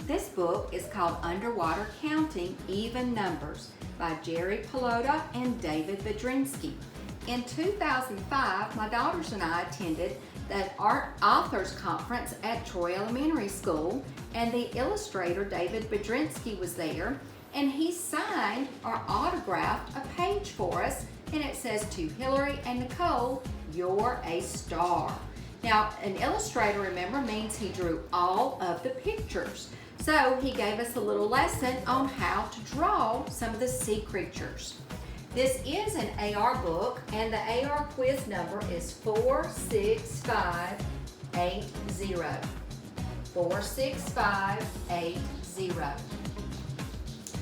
This book is called Underwater Counting Even Numbers by Jerry Pelota and David Badrinsky. In 2005, my daughters and I attended the Art Authors Conference at Troy Elementary School, and the illustrator David Badrinsky was there, and he signed or autographed a page for us, and it says, "To Hillary and Nicole, you're a star." Now, an illustrator, remember, means he drew all of the pictures. So he gave us a little lesson on how to draw some of the sea creatures. This is an AR book, and the AR quiz number is 46580. 46580.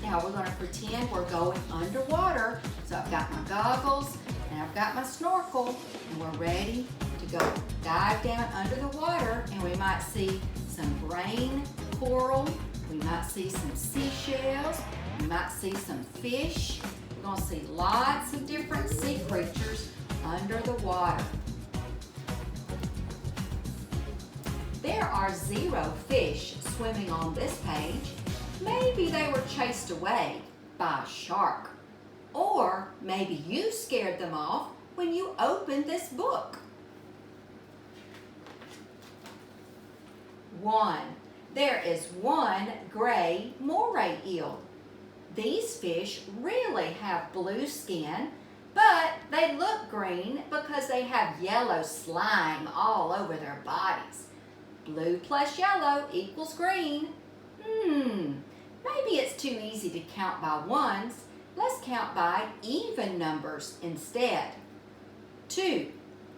Now we're going to pretend we're going underwater. So I've got my goggles and I've got my snorkel, and we're ready to go dive down under the water, and we might see some brain coral, we might see some seashells, we might see some fish. We're going to see lots of different sea creatures under the water. There are 0 fish swimming on this page. Maybe they were chased away by a shark. Or maybe you scared them off when you opened this book. 1. There is one gray moray eel. These fish really have blue skin, but they look green because they have yellow slime all over their bodies. Blue plus yellow equals green. Maybe it's too easy to count by ones. Let's count by even numbers instead. 2.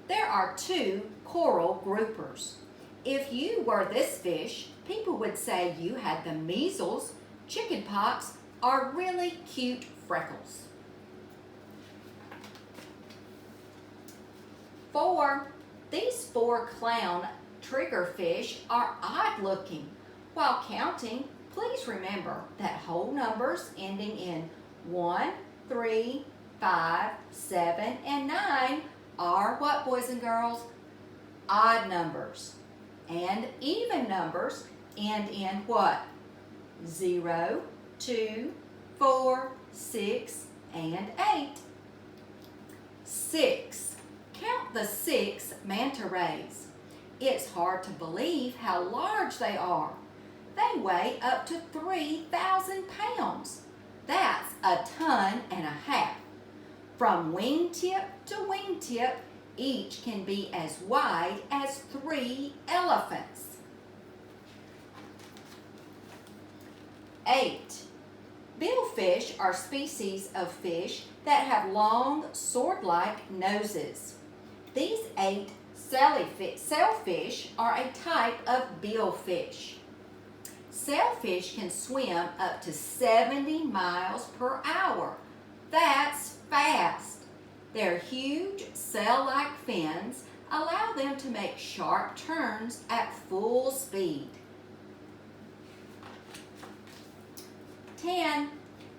There are 2 coral groupers. If you were this fish, people would say you had the measles, chickenpox, or really cute freckles. 4. These 4 clown triggerfish are odd looking. While counting, please remember that whole numbers ending in 1, 3, 5, 7, and 9 are what, boys and girls? Odd numbers. And even numbers end in what? 0, 2, 4, 6, and 8. 6. Count the 6 manta rays. It's hard to believe how large they are. They weigh up to 3,000 pounds. That's a ton and a half. From wingtip to wingtip, each can be as wide as 3 elephants. 8. Billfish are species of fish that have long, sword-like noses. These 8 sailfish are a type of billfish. Sailfish can swim up to 70 miles per hour. That's fast. Their huge sail-like fins allow them to make sharp turns at full speed. 10.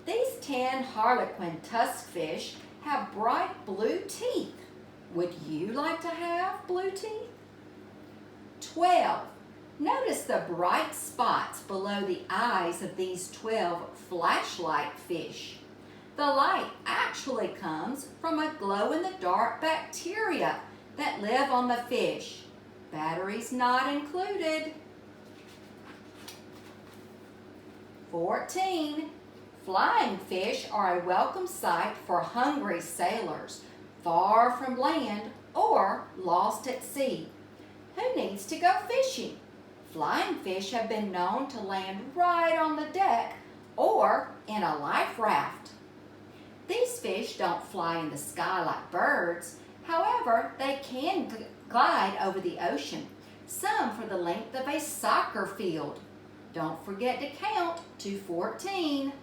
These 10 harlequin tuskfish have bright blue teeth. Would you like to have blue teeth? 12. Notice the bright spots below the eyes of these 12 flashlight fish. The light actually comes from a glow-in-the-dark bacteria that live on the fish. Batteries not included. 14. Flying fish are a welcome sight for hungry sailors, far from land or lost at sea. Who needs to go fishing? Flying fish have been known to land right on the deck or in a life raft. These fish don't fly in the sky like birds. However, they can glide over the ocean, some for the length of a soccer field. Don't forget to count to 14.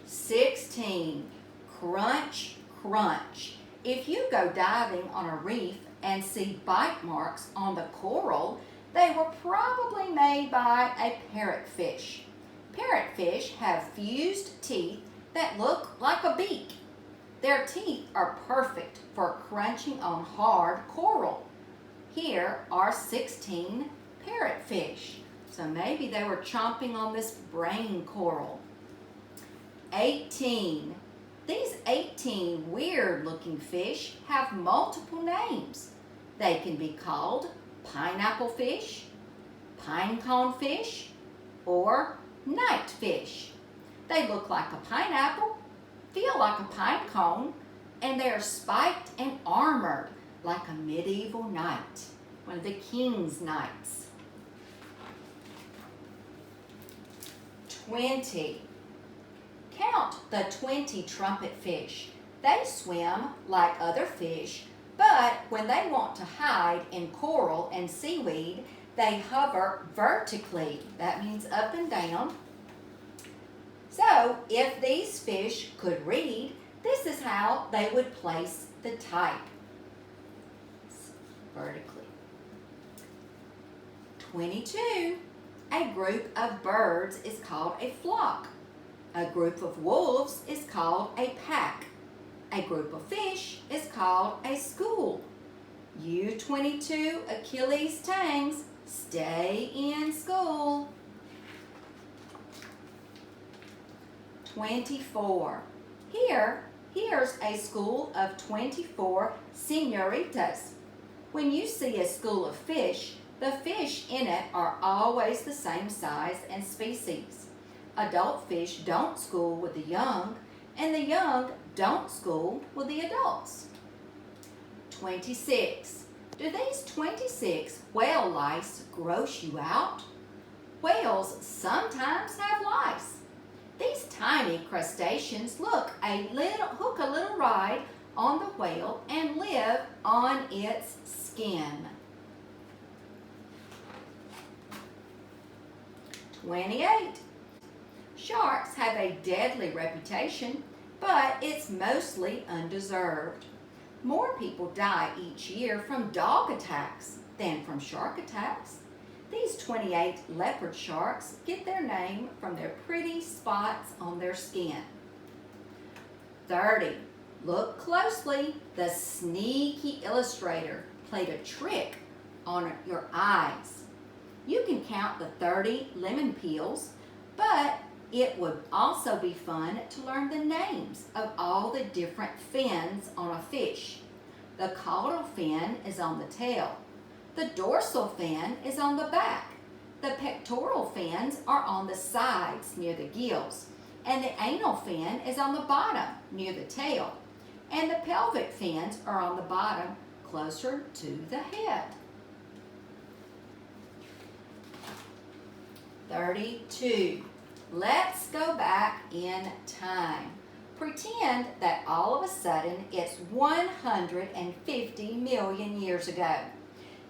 16. Crunch, crunch. If you go diving on a reef and see bite marks on the coral, they were probably made by a parrotfish. Parrotfish have fused teeth that look like a beak. Their teeth are perfect for crunching on hard coral. Here are 16 parrotfish. So maybe they were chomping on this brain coral. 18. These 18 weird-looking fish have multiple names. They can be called pineapple fish, pinecone fish, or night fish. They look like a pineapple, feel like a pine cone, and they are spiked and armored like a medieval knight, one of the king's knights. 20. Count the 20 trumpet fish. They swim like other fish, but when they want to hide in coral and seaweed, they hover vertically. That means up and down. So, if these fish could read, this is how they would place the type. Vertically. 22. A group of birds is called a flock. A group of wolves is called a pack. A group of fish is called a school. You 22 Achilles tangs, stay in school. 24. Here's a school of 24 senoritas. When you see a school of fish, the fish in it are always the same size and species. Adult fish don't school with the young, and the young don't school with the adults. 26. Do these 26 whale lice gross you out? Whales sometimes have lice. These tiny crustaceans hook a little ride on the whale and live on its skin. 28. Sharks have a deadly reputation, but it's mostly undeserved. More people die each year from dog attacks than from shark attacks. These 28 leopard sharks get their name from their pretty spots on their skin. 30. Look closely. The sneaky illustrator played a trick on your eyes. You can count the 30 lemon peels, but it would also be fun to learn the names of all the different fins on a fish. The caudal fin is on the tail. The dorsal fin is on the back. The pectoral fins are on the sides near the gills. And the anal fin is on the bottom near the tail. And the pelvic fins are on the bottom closer to the head. 32. Let's go back in time. Pretend that all of a sudden it's 150 million years ago.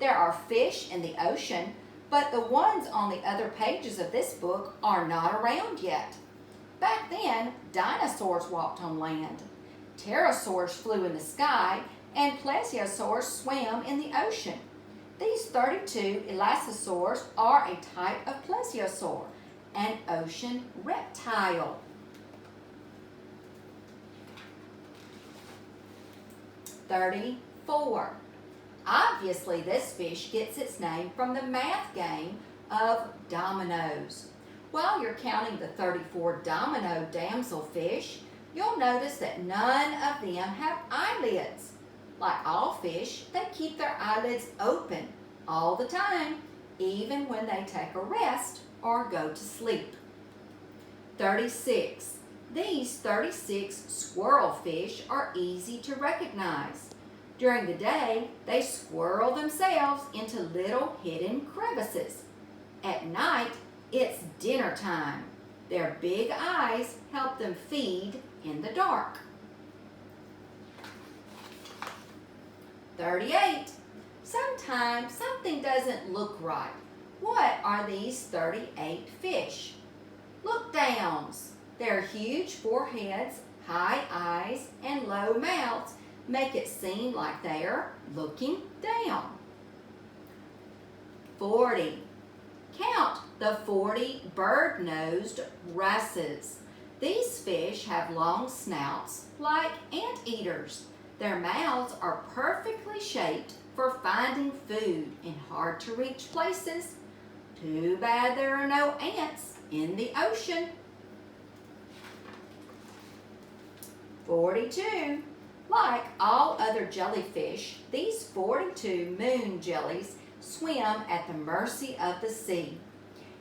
There are fish in the ocean, but the ones on the other pages of this book are not around yet. Back then, dinosaurs walked on land. Pterosaurs flew in the sky, and plesiosaurs swam in the ocean. These 32 elastosaurs are a type of plesiosaur, an ocean reptile. 34. Obviously, this fish gets its name from the math game of dominoes. While you're counting the 34 domino damselfish, you'll notice that none of them have eyelids. Like all fish, they keep their eyelids open all the time, even when they take a rest or go to sleep. 36. These 36 squirrelfish are easy to recognize. During the day, they swirl themselves into little hidden crevices. At night, it's dinner time. Their big eyes help them feed in the dark. 38. Sometimes something doesn't look right. What are these 38 fish? Look downs. Their huge foreheads, high eyes, and low mouths make it seem like they're looking down. 40. Count the 40 bird-nosed wrasses. These fish have long snouts like anteaters. Their mouths are perfectly shaped for finding food in hard-to-reach places. Too bad there are no ants in the ocean. 42. Like all other jellyfish, these 42 moon jellies swim at the mercy of the sea.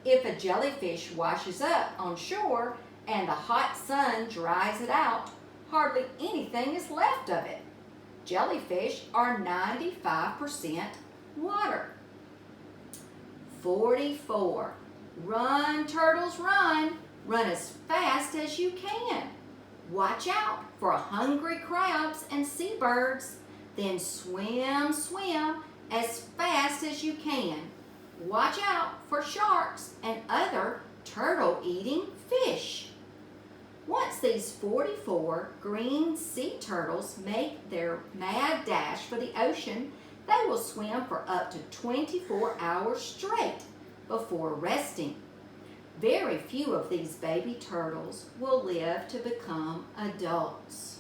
If a jellyfish washes up on shore and the hot sun dries it out, hardly anything is left of it. Jellyfish are 95% water. 44. Run, turtles, run. Run as fast as you can. Watch out for hungry crabs and seabirds. Then swim, swim as fast as you can. Watch out for sharks and other turtle-eating fish. Once these 44 green sea turtles make their mad dash for the ocean, they will swim for up to 24 hours straight before resting. Very few of these baby turtles will live to become adults.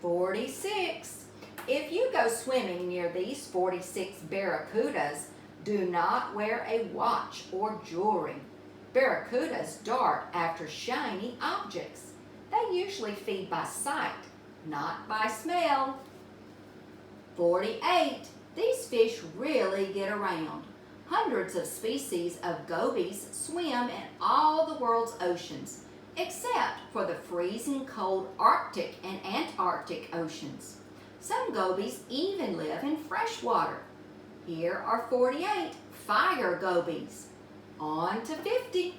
46. If you go swimming near these 46 barracudas, do not wear a watch or jewelry. Barracudas dart after shiny objects. They usually feed by sight, not by smell. 48. These fish really get around. Hundreds of species of gobies swim in all the world's oceans, except for the freezing cold Arctic and Antarctic oceans. Some gobies even live in fresh water. Here are 48 fire gobies. On to 50.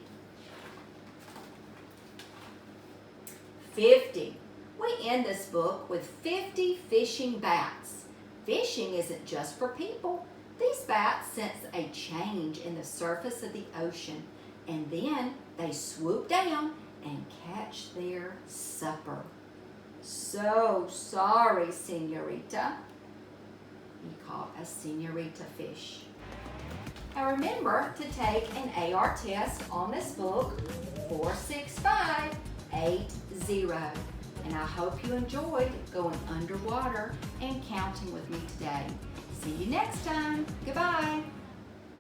50. We end this book with 50 fishing bats. Fishing isn't just for people. These bats sense a change in the surface of the ocean, and then they swoop down and catch their supper. So sorry, senorita. He caught a senorita fish. Now remember to take an AR test on this book, 46580. And I hope you enjoyed going underwater and counting with me today. See you next time. Goodbye.